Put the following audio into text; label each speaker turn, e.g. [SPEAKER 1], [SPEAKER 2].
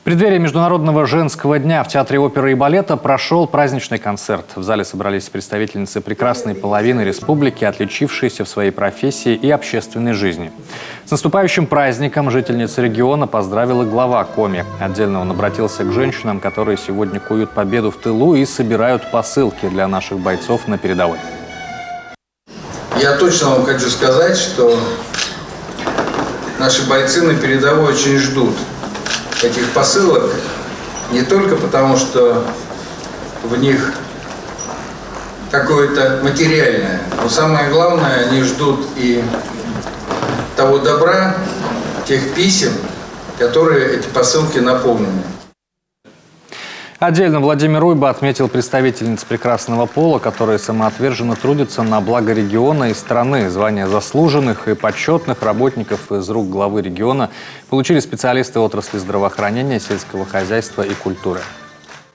[SPEAKER 1] В преддверии Международного женского дня в Театре оперы и балета прошел праздничный концерт. В зале собрались представительницы прекрасной половины республики, отличившиеся в своей профессии и общественной жизни. С наступающим праздником жительница региона поздравила глава Коми. Отдельно он обратился к женщинам, которые сегодня куют победу в тылу и собирают посылки для наших бойцов на передовой.
[SPEAKER 2] Я точно вам хочу сказать, что наши бойцы на передовой очень ждут этих посылок, не только потому, что в них какое-то материальное, но самое главное, они ждут и того добра, тех писем, которые эти посылки наполнены.
[SPEAKER 1] Отдельно Владимир Уйба отметил представительниц прекрасного пола, которые самоотверженно трудятся на благо региона и страны. Звания заслуженных и почетных работников из рук главы региона получили специалисты отрасли здравоохранения, сельского хозяйства и культуры.